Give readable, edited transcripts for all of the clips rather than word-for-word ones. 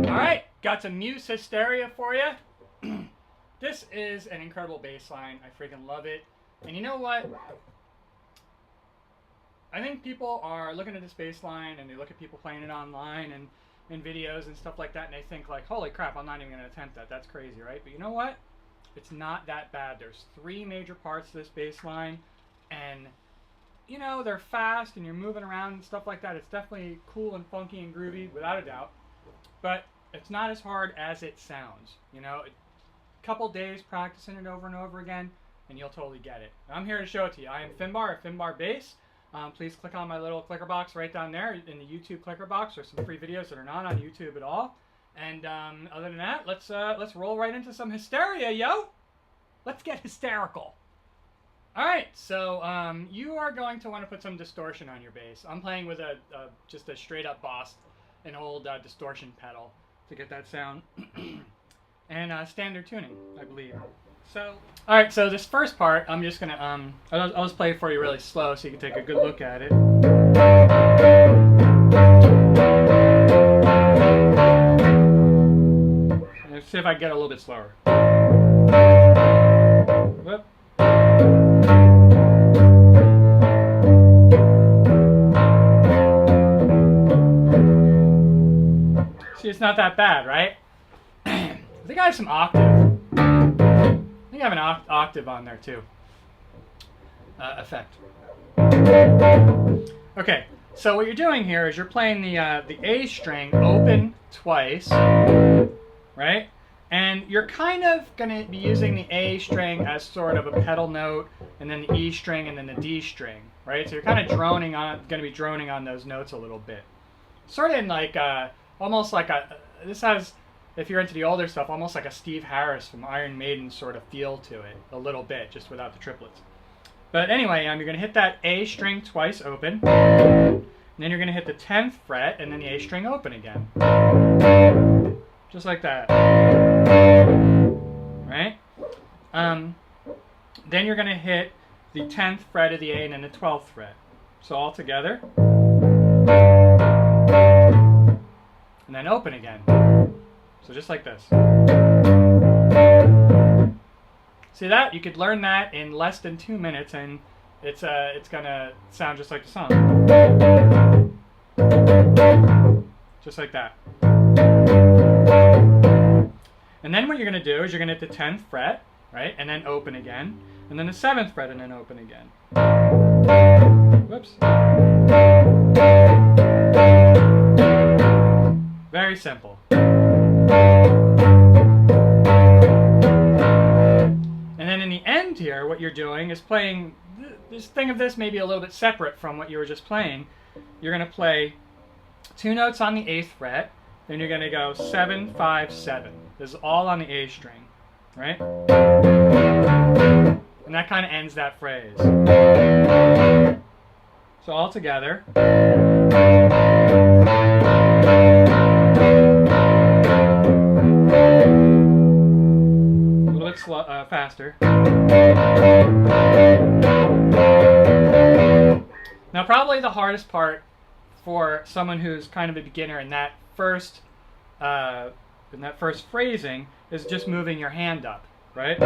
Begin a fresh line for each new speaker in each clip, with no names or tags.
Alright, got some muse hysteria for you. This is an incredible bass line. I freaking love it. And you know what? I think people are looking at this bass line and they look at people playing it online and in videos and stuff like that, and they think like, holy crap, I'm not even going to attempt that. That's crazy, right? But you know what? It's not that bad. There's 3 major parts to this bass line, and you know, they're fast and you're moving around and stuff like that. It's definitely cool and funky and groovy, without a doubt. But it's not as hard as it sounds. You know, a couple days practicing it over and over again, and you'll totally get it. I'm here to show it to you. I am Finbar, a Finbar Bass. Please click on my little clicker box right down there in the YouTube clicker box. There's some free videos that are not on YouTube at all. And other than that, let's roll right into some hysteria, yo. Let's get hysterical. All right, so you are going to want to put some distortion on your bass. I'm playing with just a straight up Boss, an old distortion pedal to get that sound, and standard tuning, I believe. So, all right, so this first part, I'm just gonna I'll just play it for you really slow so you can take a good look at it. Let's see if I can get a little bit slower. Whoop. See, it's not that bad, right? I think I have some octave. I think I have an octave on there too. Effect. Okay, so what you're doing here is you're playing the A string open twice, right? And you're kind of going to be using the A string as sort of a pedal note, and then the E string, and then the D string, right? So you're kind of going to be droning on those notes a little bit. Sort of in like, almost like this has, if you're into the older stuff, almost like a Steve Harris from Iron Maiden sort of feel to it, a little bit, just without the triplets. But anyway, you're going to hit that A string twice open, and then you're going to hit the 10th fret, and then the A string open again. Just like that. Right? Then you're going to hit the 10th fret of the A and then the 12th fret. So all together. And then open again. So just like this. See that? You could learn that in less than 2 minutes, and it's gonna sound just like the song. Just like that. And then what you're gonna do is you're gonna hit the 10th fret, right? And then open again. And then the 7th fret and then open again. Whoops. Very simple. And then in the end here, what you're doing is playing, just think of this maybe a little bit separate from what you were just playing. You're going to play 2 notes on the 8th fret, then you're going to go 7, 5, 7. This is all on the A string, right? And that kind of ends that phrase. So all together. Faster. Now probably the hardest part for someone who's kind of a beginner in that first phrasing is just moving your hand up, right?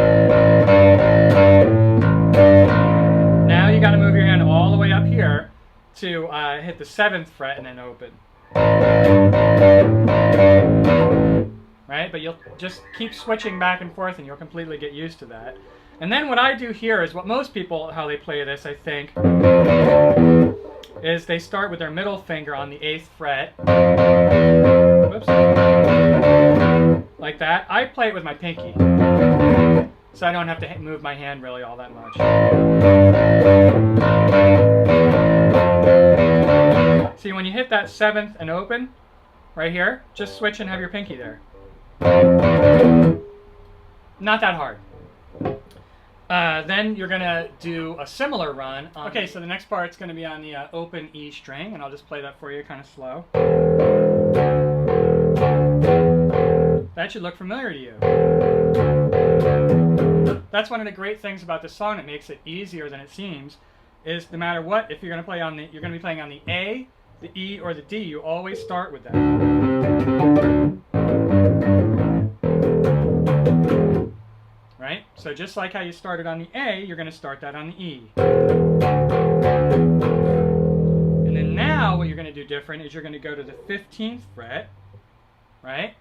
Now you got to move your hand all the way up here to hit the 7th fret and then open. Right? But you'll just keep switching back and forth and you'll completely get used to that. And then what I do here is what most people, how they play this, I think, is they start with their middle finger on the 8th fret. Whoops. Like that. I play it with my pinky. So I don't have to move my hand really all that much. See, when you hit that 7th and open, right here, just switch and have your pinky there. Not that hard. Then you're going to do a similar run. Okay, so the next part's going to be on the open E string, and I'll just play that for you kind of slow. That should look familiar to you. That's one of the great things about this song that makes it easier than it seems, is no matter what, if you're going to play on the, you're going to be playing on the A, the E, or the D, you always start with that. Right? So just like how you started on the A, you're going to start that on the E. And then now what you're going to do different is you're going to go to the 15th fret, right?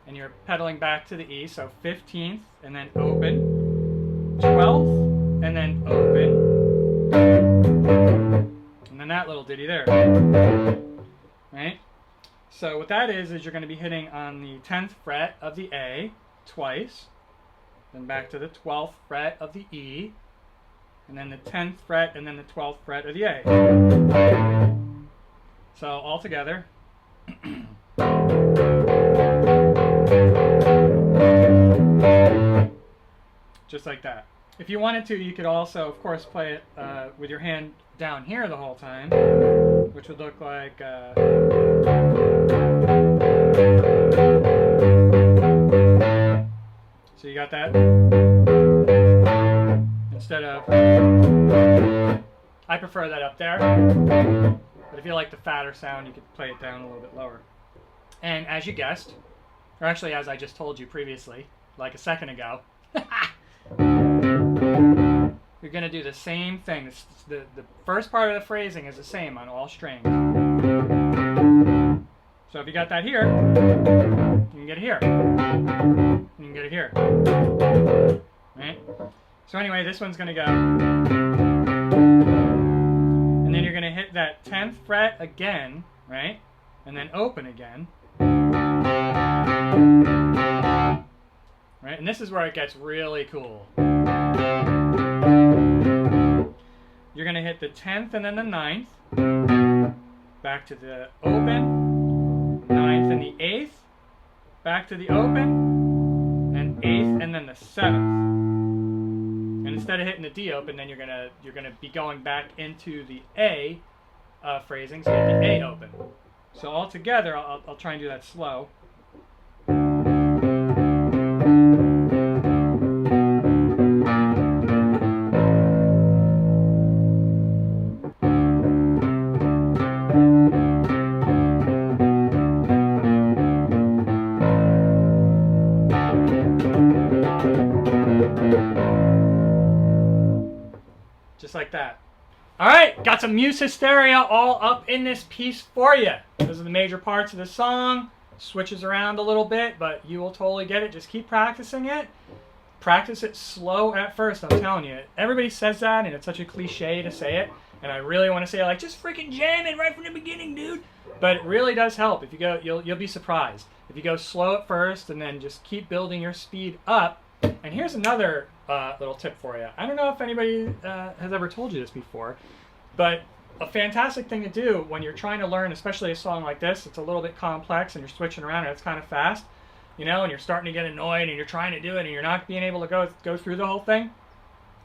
And you're pedaling back to the E, so 15th, and then open, 12th, and then open, and then that little ditty there, right? So what that is you're going to be hitting on the 10th fret of the A twice, then back to the 12th fret of the E, and then the 10th fret, and then the 12th fret of the A. So all together. Just like that. If you wanted to, you could also, of course, play it with your hand down here the whole time, which would look like... So you got that? Instead of... I prefer that up there, but if you like the fatter sound, you could play it down a little bit lower. And as you guessed, or actually as I just told you previously, like a second ago, you're going to do the same thing. The first part of the phrasing is the same on all strings. So if you got that here, you can get it here. You can get it here. Right? So anyway, this one's going to go. And then you're going to hit that 10th fret again, right? And then open again. Right? And this is where it gets really cool. You're going to hit the 10th and then the 9th. Back to the open. 9th and the 8th. Back to the open. And 8th and then the 7th. And instead of hitting the D open, then you're gonna be going back into the A phrasing, so you hit the A open. So all together, I'll try and do that slow. Just like that. Alright, got some muse hysteria all up in this piece for you. Those are the major parts of the song. Switches around a little bit, but you will totally get it. Just keep practicing it. Practice it slow at first, I'm telling you. Everybody says that, and it's such a cliche to say it. And I really want to say, like, just freaking jam it right from the beginning, dude. But it really does help. If you go, you'll be surprised. If you go slow at first and then just keep building your speed up. And here's another little tip for you. I don't know if anybody has ever told you this before, but a fantastic thing to do when you're trying to learn, especially a song like this, it's a little bit complex and you're switching around and it's kind of fast, you know, and you're starting to get annoyed and you're trying to do it and you're not being able to go through the whole thing.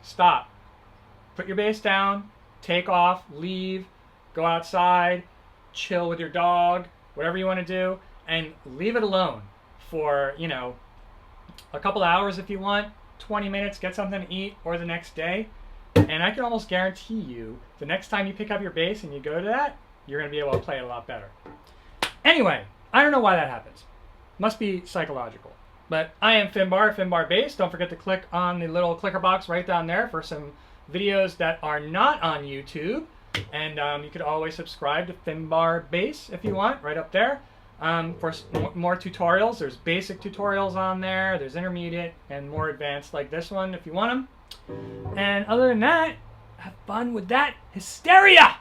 Stop. Put your bass down, take off, leave, go outside, chill with your dog, whatever you want to do, and leave it alone for, you know, a couple hours if you want, 20 minutes, get something to eat, or the next day. And I can almost guarantee you, the next time you pick up your bass and you go to that, you're going to be able to play it a lot better. Anyway, I don't know why that happens. Must be psychological. But I am Finbar Bass. Don't forget to click on the little clicker box right down there for some videos that are not on YouTube. And you could always subscribe to Finbar Bass if you want, right up there. For more tutorials, there's basic tutorials on there, there's intermediate and more advanced like this one if you want them. And other than that, have fun with that hysteria!